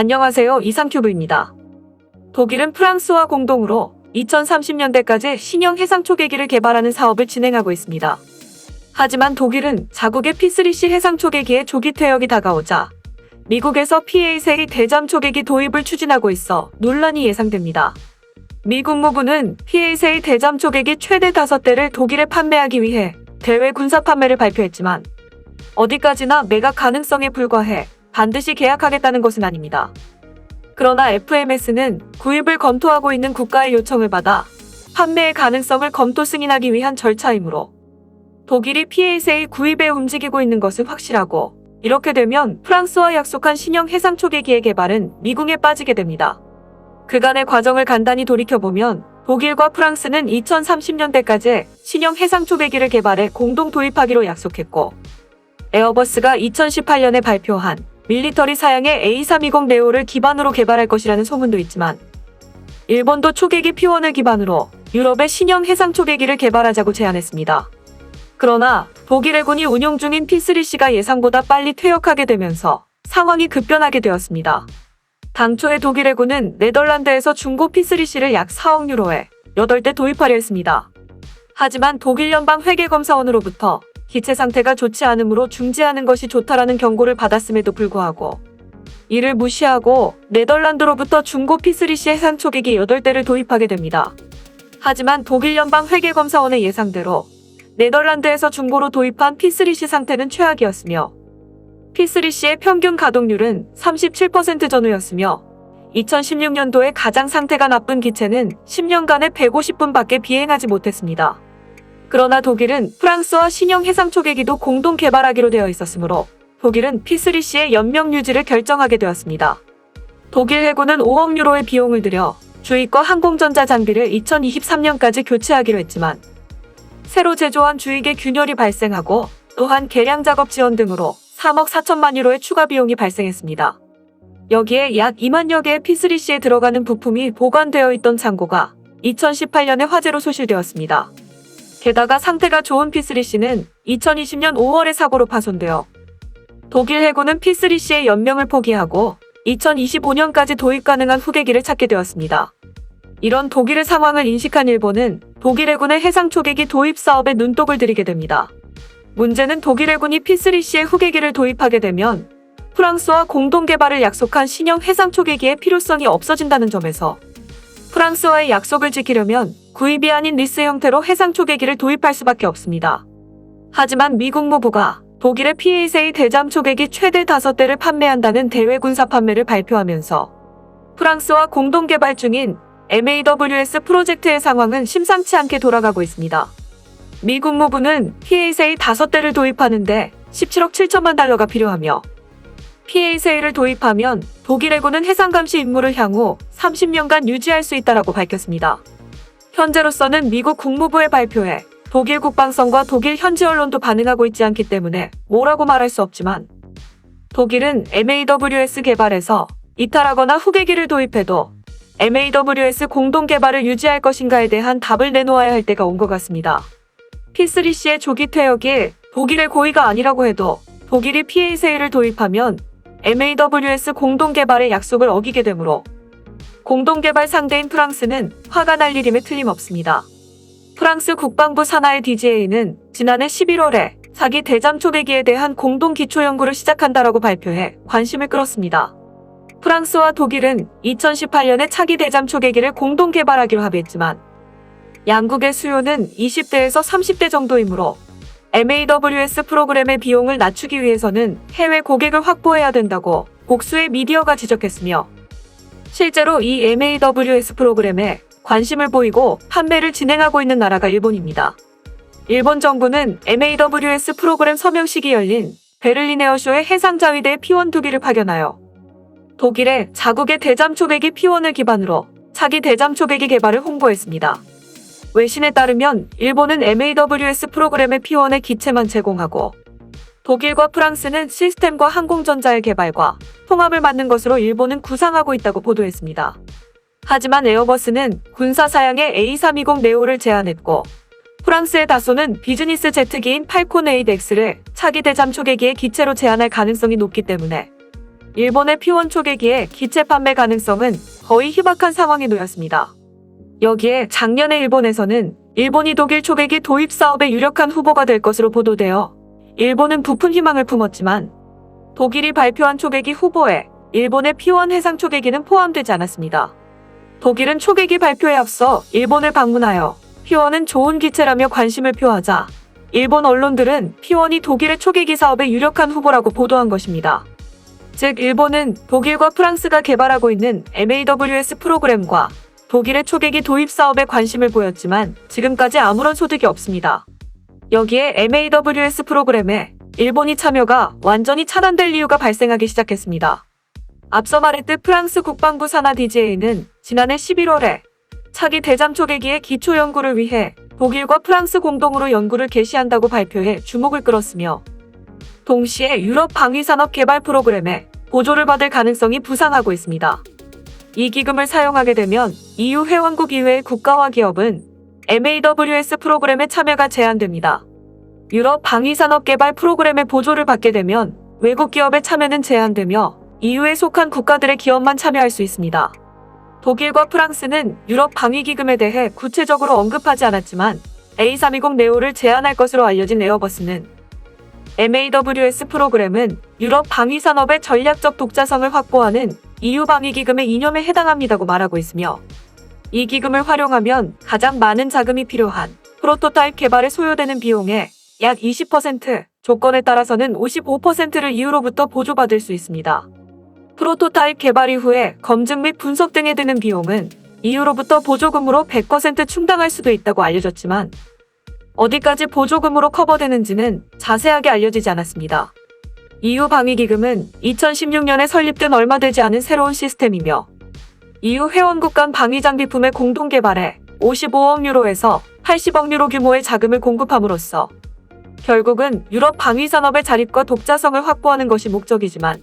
안녕하세요. 이상큐브입니다. 독일은 프랑스와 공동으로 2030년대까지 신형 해상 초계기를 개발하는 사업을 진행하고 있습니다. 하지만 독일은 자국의 P3C 해상 초계기의 조기 퇴역이 다가오자 미국에서 PA3 대잠 초계기 도입을 추진하고 있어 논란이 예상됩니다. 미 국무부는 PA3 대잠 초계기 최대 5대를 독일에 판매하기 위해 대외 군사 판매를 발표했지만 어디까지나 매각 가능성에 불과해 반드시 계약하겠다는 것은 아닙니다. 그러나 FMS는 구입을 검토하고 있는 국가의 요청을 받아 판매의 가능성을 검토 승인하기 위한 절차이므로 독일이 PA3 구입에 움직이고 있는 것은 확실하고, 이렇게 되면 프랑스와 약속한 신형 해상 초계기의 개발은 미궁에 빠지게 됩니다. 그간의 과정을 간단히 돌이켜보면 독일과 프랑스는 2030년대까지 신형 해상 초계기를 개발해 공동 도입하기로 약속했고, 에어버스가 2018년에 발표한 밀리터리 사양의 A320 네오를 기반으로 개발할 것이라는 소문도 있지만, 일본도 초계기 P1을 기반으로 유럽의 신형 해상 초계기를 개발하자고 제안했습니다. 그러나 독일 해군이 운용 중인 P3C가 예상보다 빨리 퇴역하게 되면서 상황이 급변하게 되었습니다. 당초에 독일 해군은 네덜란드에서 중고 P3C를 약 4억 유로에 8대 도입하려 했습니다. 하지만 독일 연방회계검사원으로부터 기체 상태가 좋지 않으므로 중지하는 것이 좋다라는 경고를 받았음에도 불구하고 이를 무시하고 네덜란드로부터 중고 P3C 해상 초계기 8대를 도입하게 됩니다. 하지만 독일 연방회계검사원의 예상대로 네덜란드에서 중고로 도입한 P3C 상태는 최악이었으며 P3C의 평균 가동률은 37% 전후였으며 2016년도에 가장 상태가 나쁜 기체는 10년간에 150분밖에 비행하지 못했습니다. 그러나 독일은 프랑스와 신형 해상 초계기도 공동 개발하기로 되어 있었으므로 독일은 P3C의 연명 유지를 결정하게 되었습니다. 독일 해군은 5억 유로의 비용을 들여 주위과 항공전자 장비를 2023년까지 교체하기로 했지만 새로 제조한 주익의 균열이 발생하고 또한 개량 작업 지원 등으로 3억 4천만 유로의 추가 비용이 발생했습니다. 여기에 약 2만여 개의 P3C에 들어가는 부품이 보관되어 있던 창고가 2018년에 화재로 소실되었습니다. 게다가 상태가 좋은 P3C는 2020년 5월에 사고로 파손되어 독일 해군은 P3C의 연명을 포기하고 2025년까지 도입 가능한 후계기를 찾게 되었습니다. 이런 독일의 상황을 인식한 일본은 독일 해군의 해상 초계기 도입 사업에 눈독을 들이게 됩니다. 문제는 독일 해군이 P3C의 후계기를 도입하게 되면 프랑스와 공동 개발을 약속한 신형 해상 초계기의 필요성이 없어진다는 점에서 프랑스와의 약속을 지키려면 구입이 아닌 리스 형태로 해상 초계기를 도입할 수밖에 없습니다. 하지만 미 국무부가 독일의 PA3 대잠 초계기 최대 5대를 판매한다는 대외 군사 판매를 발표하면서 프랑스와 공동 개발 중인 MAWS 프로젝트의 상황은 심상치 않게 돌아가고 있습니다. 미 국무부는 PA3 5대를 도입하는데 17억 7천만 달러가 필요하며 PA3를 도입하면 독일 해군은 해상감시 임무를 향후 30년간 유지할 수 있다라고 밝혔습니다. 현재로서는 미국 국무부의 발표에 독일 국방성과 독일 현지 언론도 반응하고 있지 않기 때문에 뭐라고 말할 수 없지만 독일은 MAWS 개발에서 이탈하거나 후계기를 도입해도 MAWS 공동 개발을 유지할 것인가에 대한 답을 내놓아야 할 때가 온 것 같습니다. P3C의 조기 퇴역이 독일의 고의가 아니라고 해도 독일이 PA3를 도입하면 MAWS 공동 개발의 약속을 어기게 되므로 공동 개발 상대인 프랑스는 화가 날 일임에 틀림없습니다. 프랑스 국방부 산하의 DGA는 지난해 11월에 자기 대잠 초계기에 대한 공동 기초 연구를 시작한다라고 발표해 관심을 끌었습니다. 프랑스와 독일은 2018년에 차기 대잠 초계기를 공동 개발하기로 합의했지만 양국의 수요는 20대에서 30대 정도이므로 MAWS 프로그램의 비용을 낮추기 위해서는 해외 고객을 확보해야 된다고 복수의 미디어가 지적했으며 실제로 이 MAWS 프로그램에 관심을 보이고 판매를 진행하고 있는 나라가 일본입니다. 일본 정부는 MAWS 프로그램 서명식이 열린 베를린 에어쇼에 해상자위대 P1 2기를 파견하여 독일의 자국의 대잠 초계기 P1을 기반으로 차기 대잠 초계기 개발을 홍보했습니다. 외신에 따르면 일본은 MAWS 프로그램의 P1의 기체만 제공하고 독일과 프랑스는 시스템과 항공전자의 개발과 통합을 맡는 것으로 일본은 구상하고 있다고 보도했습니다. 하지만 에어버스는 군사 사양의 A320 네오를 제안했고 프랑스의 다소는 비즈니스 제트기인 팔콘 8X를 차기 대잠 초계기의 기체로 제안할 가능성이 높기 때문에 일본의 P1 초계기의 기체 판매 가능성은 거의 희박한 상황에 놓였습니다. 여기에 작년에 일본에서는 일본이 독일 초계기 도입 사업의 유력한 후보가 될 것으로 보도되어 일본은 부푼 희망을 품었지만 독일이 발표한 초계기 후보에 일본의 P1 해상 초계기는 포함되지 않았습니다. 독일은 초계기 발표에 앞서 일본을 방문하여 P1은 좋은 기체라며 관심을 표하자 일본 언론들은 P1이 독일의 초계기 사업의 유력한 후보라고 보도한 것입니다. 즉 일본은 독일과 프랑스가 개발하고 있는 MAWS 프로그램과 독일의 초계기 도입 사업에 관심을 보였지만 지금까지 아무런 소득이 없습니다. 여기에 MAWS 프로그램에 일본이 참여가 완전히 차단될 이유가 발생하기 시작했습니다. 앞서 말했듯 프랑스 국방부 산하 DGA는 지난해 11월에 차기 대잠 초계기의 기초 연구를 위해 독일과 프랑스 공동으로 연구를 개시한다고 발표해 주목을 끌었으며 동시에 유럽 방위산업 개발 프로그램에 보조를 받을 가능성이 부상하고 있습니다. 이 기금을 사용하게 되면 EU 회원국 이외의 국가와 기업은 MAWS 프로그램에 참여가 제한됩니다. 유럽 방위산업 개발 프로그램의 보조를 받게 되면 외국 기업의 참여는 제한되며 EU에 속한 국가들의 기업만 참여할 수 있습니다. 독일과 프랑스는 유럽 방위기금에 대해 구체적으로 언급하지 않았지만 A320 네오를 제한할 것으로 알려진 에어버스는 MAWS 프로그램은 유럽 방위산업의 전략적 독자성을 확보하는 EU 방위기금의 이념에 해당합니다고 말하고 있으며 이 기금을 활용하면 가장 많은 자금이 필요한 프로토타입 개발에 소요되는 비용의 약 20%, 조건에 따라서는 55%를 EU로부터 보조받을 수 있습니다. 프로토타입 개발 이후에 검증 및 분석 등에 드는 비용은 EU로부터 보조금으로 100% 충당할 수도 있다고 알려졌지만 어디까지 보조금으로 커버되는지는 자세하게 알려지지 않았습니다. EU 방위기금은 2016년에 설립된 얼마 되지 않은 새로운 시스템이며 EU 회원국 간 방위장비품의 공동 개발에 55억 유로에서 80억 유로 규모의 자금을 공급함으로써 결국은 유럽 방위산업의 자립과 독자성을 확보하는 것이 목적이지만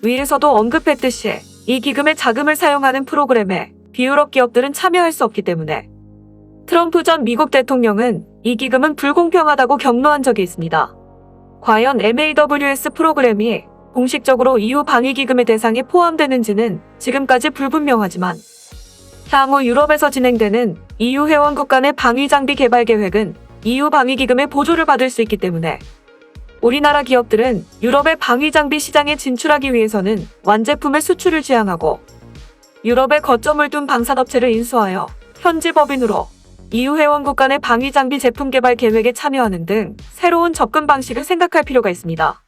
위에서도 언급했듯이 이 기금의 자금을 사용하는 프로그램에 비유럽 기업들은 참여할 수 없기 때문에 트럼프 전 미국 대통령은 이 기금은 불공평하다고 경로한 적이 있습니다. 과연 MAWS 프로그램이 공식적으로 EU 방위기금의 대상에 포함되는지는 지금까지 불분명하지만 향후 유럽에서 진행되는 EU 회원국 간의 방위장비 개발 계획은 EU 방위기금의 보조를 받을 수 있기 때문에 우리나라 기업들은 유럽의 방위장비 시장에 진출하기 위해서는 완제품의 수출을 지향하고 유럽에 거점을 둔 방산업체를 인수하여 현지 법인으로 EU 회원국 간의 방위장비 제품 개발 계획에 참여하는 등 새로운 접근 방식을 생각할 필요가 있습니다.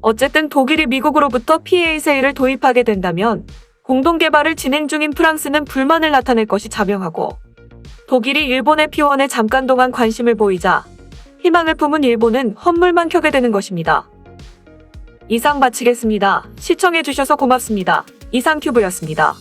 어쨌든 독일이 미국으로부터 PASA를 도입하게 된다면 공동 개발을 진행 중인 프랑스는 불만을 나타낼 것이 자명하고 독일이 일본의 P1에 잠깐 동안 관심을 보이자 희망을 품은 일본은 헛물만 켜게 되는 것입니다. 이상 마치겠습니다. 시청해주셔서 고맙습니다. 이상큐브였습니다.